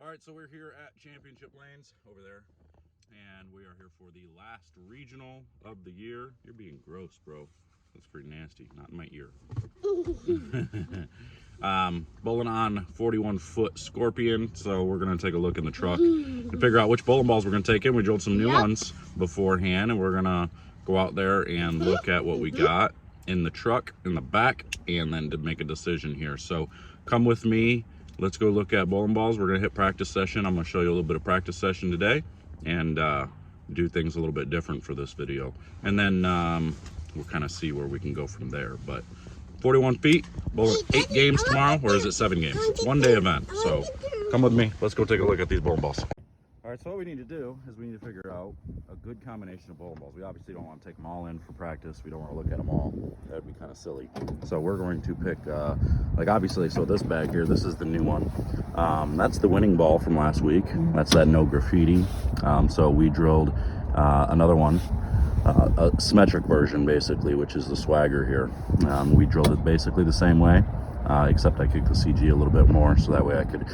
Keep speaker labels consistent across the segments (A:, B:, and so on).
A: All right, so we're here at Championship Lanes over there, and we are here for the last regional of the year. You're being gross, bro. That's pretty nasty. Not in my ear. Bowling on 41-foot Scorpion. So we're gonna take a look in the truck and figure out which bowling balls we're gonna take in. We drilled some new ones beforehand, and we're gonna go out there and look at what we got in the truck, in the back, and then to make a decision here. So come with me. Let's go look at bowling balls. We're gonna hit practice session. I'm gonna show you a little bit of practice session today, and do things a little bit different for this video. And then we'll kind of see where we can go from there. But 41 feet, bowling 8 games tomorrow, or is it 7 games? 1-day event. So come with me. Let's go take a look at these bowling balls. All right, so what we need to do is we need to figure out a good combination of bowling balls. We obviously don't want to take them all in for practice. We don't want to look at them all. That would be kind of silly. So we're going to pick, like obviously, so this bag here, this is the new one. That's the winning ball from last week. That's that no graffiti. So we drilled another one, a symmetric version basically, which is the swagger here. We drilled it basically the same way, except I kicked the CG a little bit more so that way I could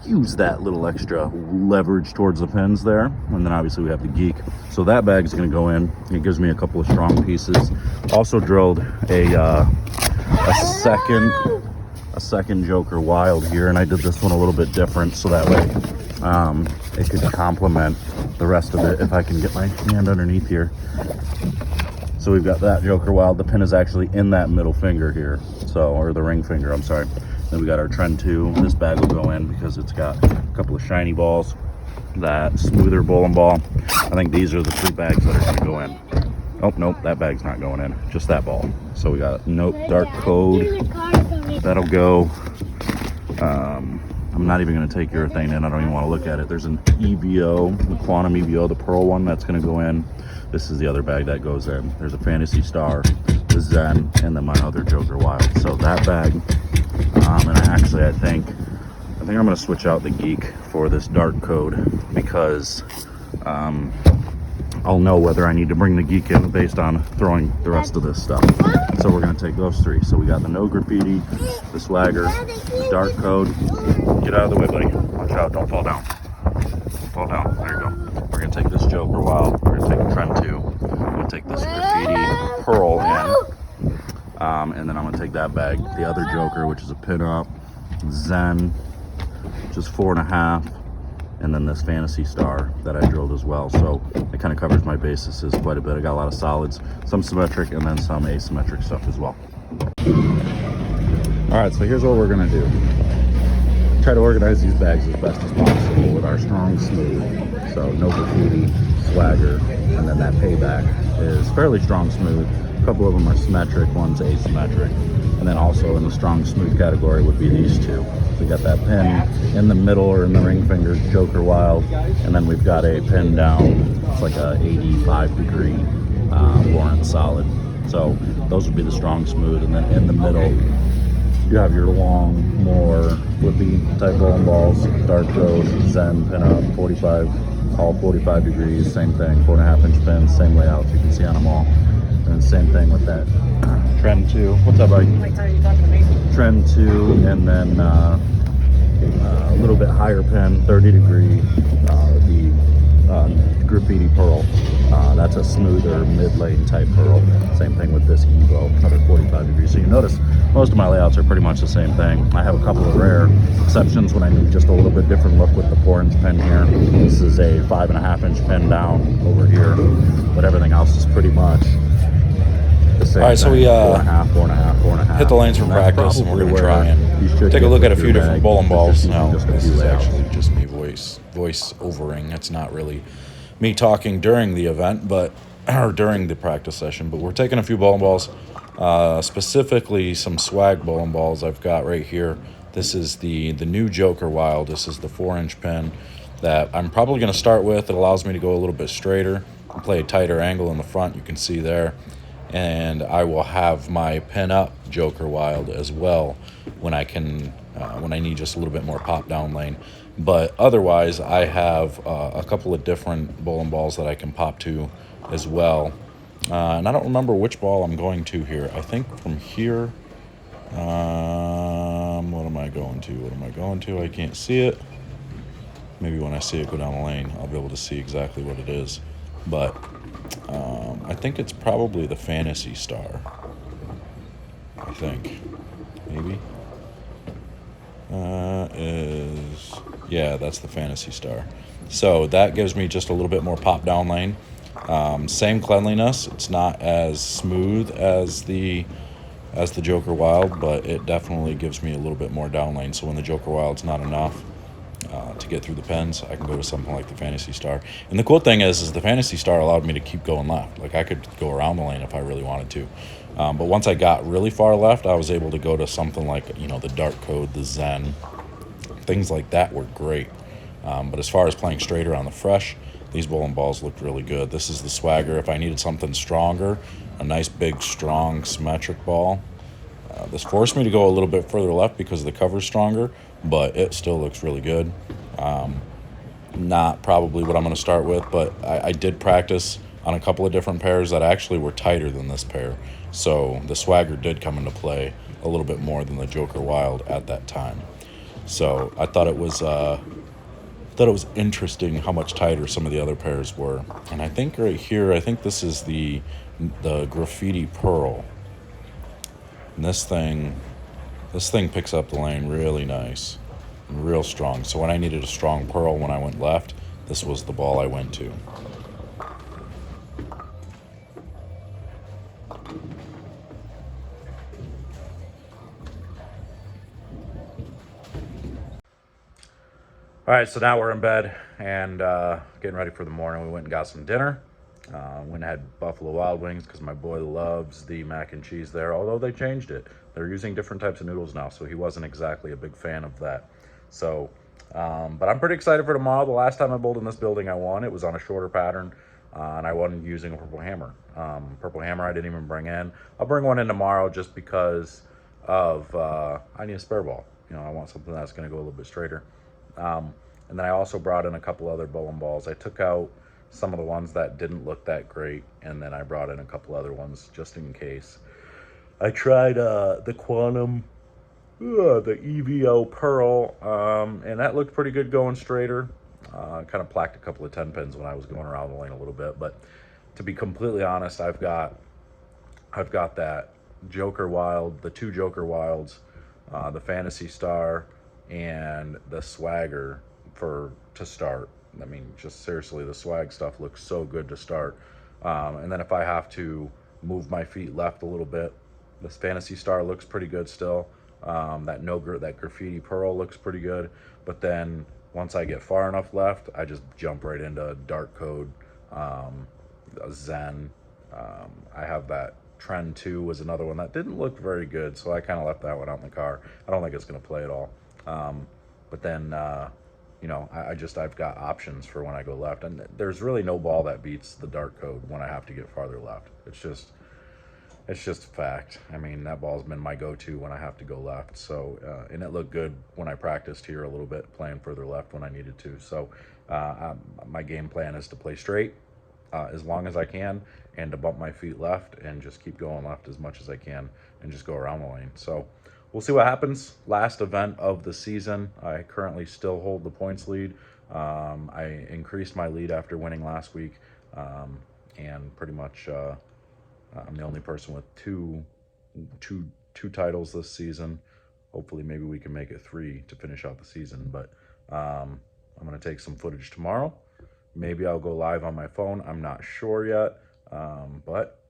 A: use that little extra leverage towards the pins there. And then obviously we have the geek, so that bag is going to go in. It gives me a couple of strong pieces. Also drilled a second Joker Wild here, and I did this one a little bit different so that way it could complement the rest of it if I can get my hand underneath here. So we've got that Joker Wild. The pin is actually in that middle finger here, so, or the ring finger, I'm sorry. Then we got our Trend 2. This bag will go in because it's got a couple of shiny balls, that smoother bowling ball. I think these are the 3 bags that are going to go in. Oh, nope, that bag's not going in, just that ball. So we got Nope Dark Code. That'll go. I'm not even going to take urethane in. I don't even want to look at it. There's an EVO, the Quantum EVO, the pearl one, that's going to go in. This is the other bag that goes in. There's a Fantasy Star, the Zen, and then my other Joker Wild. So that bag. And actually, I think I'm going to switch out the geek for this Dark Code because I'll know whether I need to bring the geek in based on throwing the rest of this stuff. So we're going to take those 3. So we got the no graffiti, the swagger, the Dark Code. Get out of the way, buddy. Watch out, don't fall down. Don't fall down. There you go. We're going to take this Joker Wild. We're going to take the Trend 2. We're going to take this graffiti pearl in. And then I'm going to take that bag, the other Joker, which is a pin-up, Zen, which is 4.5, and then this Fantasy Star that I drilled as well. So it kind of covers my bases quite a bit. I got a lot of solids, some symmetric, and then some asymmetric stuff as well. All right, so here's what we're going to do. Try to organize these bags as best as possible with our strong smooth. So no graffiti, swagger, and then that payback is fairly strong smooth. A couple of them are symmetric, one's asymmetric. And then also in the strong smooth category would be these 2. We got that pin in the middle or in the ring finger, Joker Wild, and then we've got a pin down. It's like a 85-degree Lawrence solid. So those would be the strong smooth, and then in the middle you have your long, more flippy type bowling balls, Dark Code, Zen, pin up, 45, all 45 degrees, same thing, 4.5-inch pins, same layout, you can see on them all. And same thing with that Trend 2. What's up, buddy? Trend 2, and then a little bit higher pin, 30-degree, the graffiti pearl. That's a smoother mid-lane type pearl. Same thing with this Evo, another 45 degrees. So you notice most of my layouts are pretty much the same thing. I have a couple of rare exceptions when I need just a little bit different look with the 4-inch pin here. This is a 5.5-inch pin down over here, but everything else is pretty much the same. All right, so we 4.5,
B: hit the lanes for practice, and we're going to try and take a look at a few different bowling balls. Now, this is actually just me voice overing. It's not really me talking during the event, or during the practice session, but we're taking a few bowling balls, specifically some swag bowling balls I've got right here. This is the new Joker Wild. This is the 4-inch pin that I'm probably going to start with. It allows me to go a little bit straighter and play a tighter angle in the front. You can see there. And I will have my pin up Joker Wild as well when I need just a little bit more pop down lane. But otherwise, I have a couple of different bowling balls that I can pop to as well. And I don't remember which ball I'm going to here. I think from here. What am I going to? I can't see it. Maybe when I see it go down the lane, I'll be able to see exactly what it is. But I think it's probably the Fantasy Star. I think. Maybe. Yeah, that's the Fantasy Star. So that gives me just a little bit more pop down lane. Same cleanliness. It's not as smooth as the Joker Wild, but it definitely gives me a little bit more down lane. So when the Joker Wild's not enough to get through the pins, I can go to something like the Fantasy Star. And the cool thing is the Fantasy Star allowed me to keep going left. Like I could go around the lane if I really wanted to. But once I got really far left, I was able to go to something like, the Dark Code, the Zen. Things like that were great. But as far as playing straighter on the fresh, these bowling balls looked really good. This is the Swagger. If I needed something stronger, a nice big strong symmetric ball. This forced me to go a little bit further left because the cover's stronger, but it still looks really good. Not probably what I'm going to start with, but I did practice on a couple of different pairs that actually were tighter than this pair. So the Swagger did come into play a little bit more than the Joker Wild at that time. So I thought it was interesting how much tighter some of the other pairs were. And I think right here, I think this is the Graffiti Pearl. And this thing picks up the lane really nice and real strong. So when I needed a strong pearl when I went left, this was the ball I went to.
A: All right, so now we're in bed and getting ready for the morning. We went and got some dinner. Went and had Buffalo Wild Wings because my boy loves the mac and cheese there, although they changed it. They're using different types of noodles now, so he wasn't exactly a big fan of that. So, but I'm pretty excited for tomorrow. The last time I bowled in this building, I won. It was on a shorter pattern, and I won using a purple hammer. Purple hammer I didn't even bring in. I'll bring one in tomorrow just because of I need a spare ball. I want something that's going to go a little bit straighter. And then I also brought in a couple other bowling balls. I took out some of the ones that didn't look that great, and then I brought in a couple other ones just in case. I tried the Quantum, the EVO Pearl, and that looked pretty good going straighter. Kind of placked a couple of 10 pins when I was going around the lane a little bit, but to be completely honest, I've got that Joker Wild, the two Joker Wilds, the Fantasy Star, and the Swagger to start. I mean, just seriously, the swag stuff looks so good to start. And then if I have to move my feet left a little bit, this Fantasy Star looks pretty good still. That Graffiti Pearl looks pretty good. But then once I get far enough left, I just jump right into Dark Code, Zen. I have that Trend 2 was another one that didn't look very good, so I kind of left that one out in the car. I don't think it's going to play at all. But then, I've got options for when I go left. And there's really no ball that beats the Dark Code when I have to get farther left. It's just a fact. I mean, that ball's been my go-to when I have to go left. So, and it looked good when I practiced here a little bit, playing further left when I needed to. So, my game plan is to play straight as long as I can, and to bump my feet left and just keep going left as much as I can and just go around the lane. So we'll see what happens. Last event of the season. I currently still hold the points lead. I increased my lead after winning last week, and pretty much I'm the only person with two titles this season. Hopefully maybe we can make it 3 to finish out the season, but I'm going to take some footage tomorrow. Maybe I'll go live on my phone. I'm not sure yet, but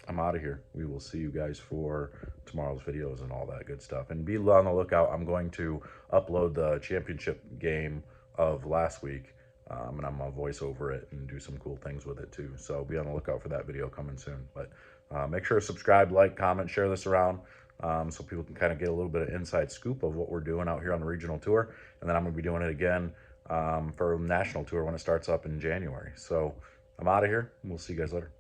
A: I'm out of here. We will see you guys for tomorrow's videos and all that good stuff. And be on the lookout. I'm going to upload the championship game of last week, and I'm going to voice over it and do some cool things with it too. So be on the lookout for that video coming soon. But make sure to subscribe, like, comment, share this around, so people can kind of get a little bit of inside scoop of what we're doing out here on the regional tour. And then I'm going to be doing it again for national tour when it starts up in January. So I'm out of here, and we'll see you guys later.